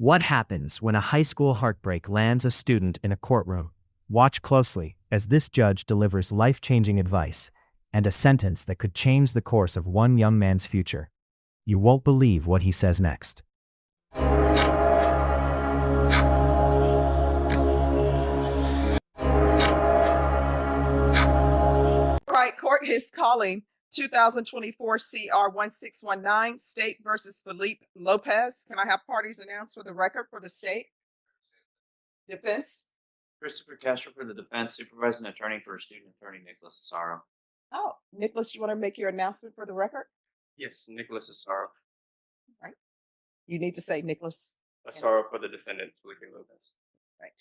What happens when a high school heartbreak lands a student in a courtroom? Watch closely as this judge delivers life-changing advice and a sentence that could change the course of one young man's future. You won't believe what he says next. All right, court is calling 2024 CR 1619, State versus Phipe Lopez. Can I have parties announced for the record for the state? Defense? Christopher Castro for the defense, supervising attorney for student attorney Nicholas Assaro. Oh, Nicholas, you want to make your announcement for the record? Yes, Nicholas Assaro. Right. You need to say Nicholas. Assaro for the defendant, Phipe Lopez. Right.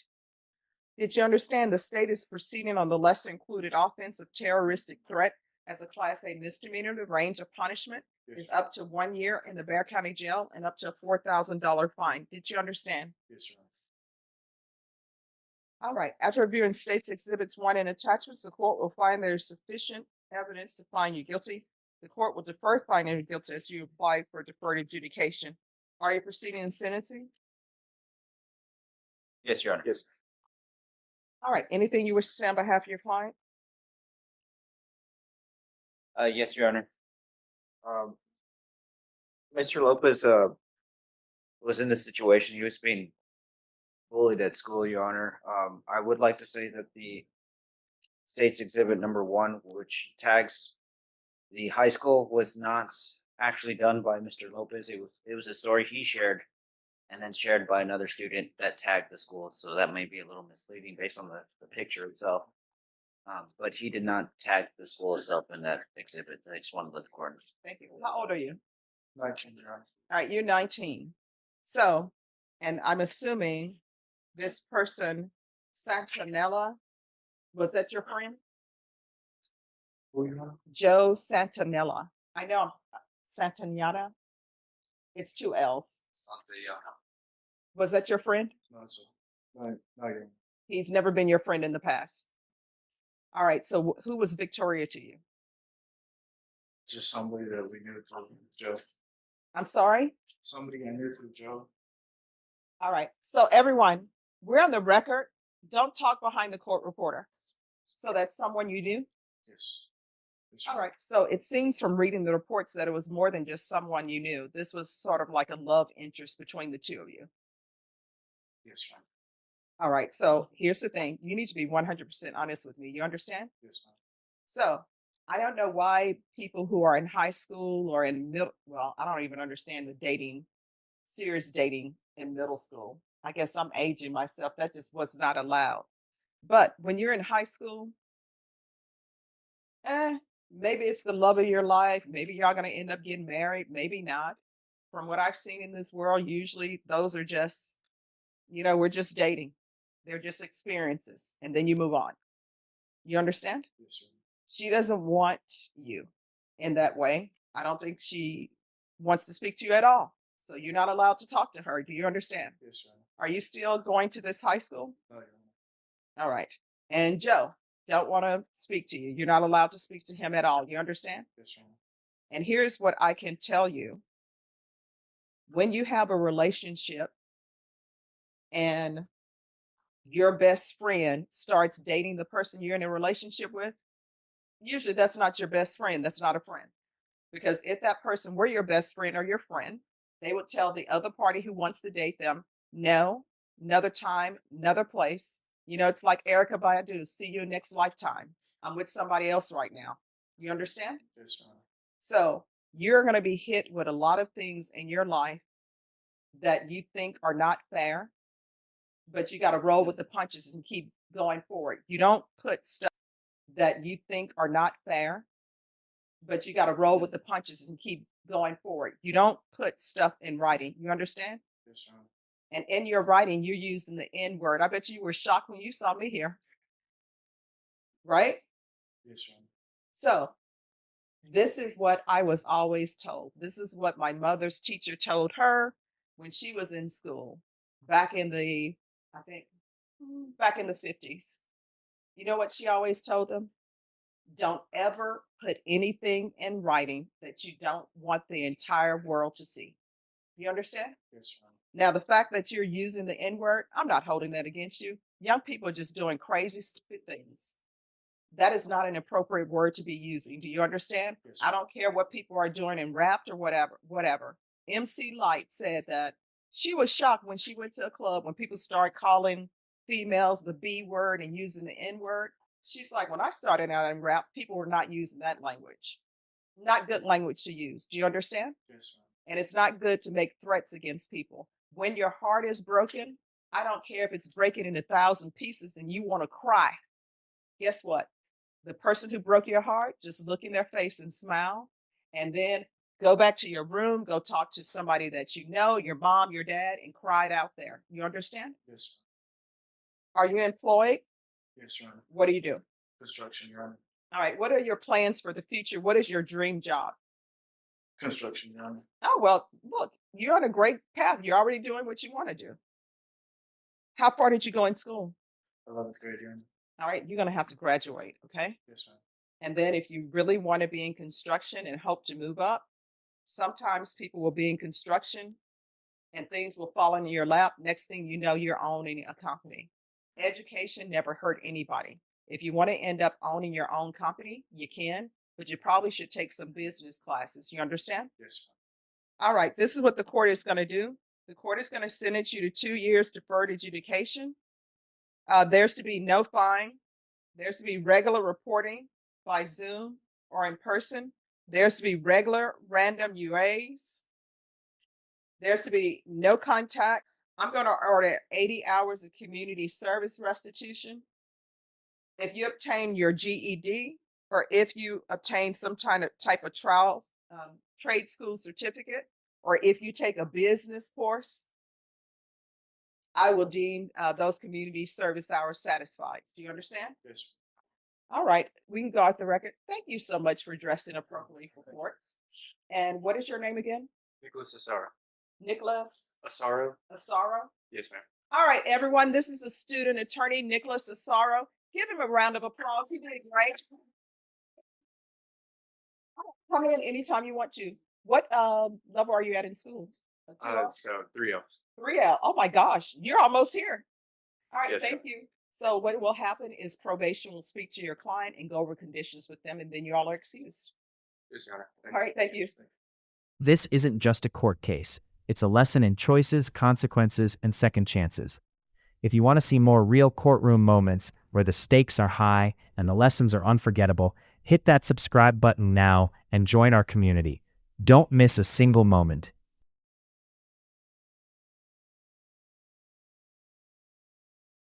Did you understand the state is proceeding on the lesser included offense of terroristic threat as a Class A misdemeanor? The range of punishment is up to 1 year in the Bexar County Jail and up to a $4,000 fine. Did you understand? Yes, Your Honor. All right. After reviewing state's exhibits 1 and attachments, the court will find there is sufficient evidence to find you guilty. The court will defer finding you guilty as you apply for deferred adjudication. Are you proceeding in sentencing? Yes, Your Honor. Yes. All right. Anything you wish to say on behalf of your client? Yes, Your Honor. Mr. Lopez was in this situation. He was being bullied at school, Your Honor. I would like to say that the state's exhibit number 1, which tags the high school, was not actually done by Mr. Lopez. It was a story he shared and then shared by another student that tagged the school. So that may be a little misleading based on the picture itself. But he did not tag the school itself in that exhibit. I just wanted to let the court know. Thank you. How old are you? 19, Your Honor. All right, you're 19. So, and I'm assuming this person, Santanella, was that your friend? Who, Your Honor? Joe Santanella. I know Santaniana. It's 2 L's. Was that your friend? No, sir. No, Your Honor. He's never been your friend in the past. All right, so who was Victoria to you? Just somebody that we knew through Joe. I'm sorry? Somebody I knew through Joe. All right, so everyone, we're on the record. Don't talk behind the court reporter. So that's someone you knew? Yes. All right. So it seems from reading the reports that it was more than just someone you knew. This was sort of like a love interest between the two of you. Yes, ma'am. All right. So here's the thing. You need to be 100% honest with me. You understand? Yes, ma'am. So I don't know why people who are in high school or in middle, well, I don't even understand the dating, serious dating in middle school. I guess I'm aging myself. That just was not allowed. But when you're in high school, maybe it's the love of your life. Maybe y'all going to end up getting married. Maybe not. From what I've seen in this world, usually those are just, we're just dating. They're just experiences. And then you move on. You understand? Yes, sir. She doesn't want you in that way. I don't think she wants to speak to you at all. So you're not allowed to talk to her. Do you understand? Yes, sir. Are you still going to this high school? No, Your Honor. All right. And Joe, don't want to speak to you. You're not allowed to speak to him at all. You understand? Yes, Your Honor. And here's what I can tell you. When you have a relationship and your best friend starts dating the person you're in a relationship with, usually that's not your best friend. That's not a friend. Because if that person were your best friend or your friend, they would tell the other party who wants to date them, no, another time, another place. It's like Erica Badu, see you next lifetime. I'm with somebody else right now. You understand? Yes, Your Honor. So you're going to be hit with a lot of things in your life that you think are not fair, but you got to roll with the punches and keep going forward. You don't put stuff that you think are not fair, but you got to roll with the punches and keep going forward. You don't put stuff in writing. You understand? Yes, Your Honor. And in your writing, you're using the N word. I bet you were shocked when you saw me here. Right? Yes, Your Honor. So this is what I was always told. This is what my mother's teacher told her when she was in school back in the, I think, back in the 50s. You know what she always told them? Don't ever put anything in writing that you don't want the entire world to see. You understand? Yes, Your Honor. Now, the fact that you're using the N-word, I'm not holding that against you. Young people are just doing crazy, stupid things. That is not an appropriate word to be using. Do you understand? Yes, I don't care what people are doing in rap or whatever. MC Light said that she was shocked when she went to a club when people started calling females the B word and using the N word. She's like, when I started out in rap, people were not using that language. Not good language to use. Do you understand? yes, ma'am. And it's not good to make threats against people. When your heart is broken, I don't care if it's breaking in 1,000 pieces and you want to cry. Guess what? The person who broke your heart, just look in their face and smile, and then go back to your room, go talk to somebody that you know, your mom, your dad, and cry it out there. You understand? Yes, Are you employed? yes, Your Honor. What do you do? Construction, Your Honor. All right. What are your plans for the future? What is your dream job? Construction, Your Honor. Oh, well, look, you're on a great path. You're already doing what you want to do. How far did you go in school? 11th grade, Your Honor. All right. You're going to have to graduate. Okay. Yes, ma'am. And then if you really want to be in construction and hope to move up, sometimes people will be in construction and things will fall into your lap. Next thing you know, you're owning a company. Education never hurt anybody. If you want to end up owning your own company, you can, but you probably should take some business classes. You understand? Yes, All right. This is what the court is going to do. The court is going to sentence you to 2 years deferred adjudication. There's to be no fine. There's to be regular reporting by Zoom or in person. There's to be regular random UAs. There's to be no contact. I'm going to order 80 hours of community service restitution. If you obtain your GED or if you obtain some type of trial trade school certificate, or if you take a business course, I will deem those community service hours satisfied. Do you understand? yes. All right, we can go off the record. Thank you so much for dressing appropriately for court. And what is your name again? Nicholas Assaro. Nicholas Assaro? Assaro. Yes, ma'am. All right, everyone, this is a student attorney, Nicholas Assaro. Give him a round of applause. He did great. Come in anytime you want to. What level are you at in school? A 2L? So 3L. 3L. Oh my gosh, you're almost here. All right, Yes, thank you. So what will happen is probation will speak to your client and go over conditions with them, and then you all are excused. Yes, Your Honor. All right, thank you. This isn't just a court case. It's a lesson in choices, consequences, and second chances. If you want to see more real courtroom moments where the stakes are high and the lessons are unforgettable, hit that subscribe button now and join our community. Don't miss a single moment.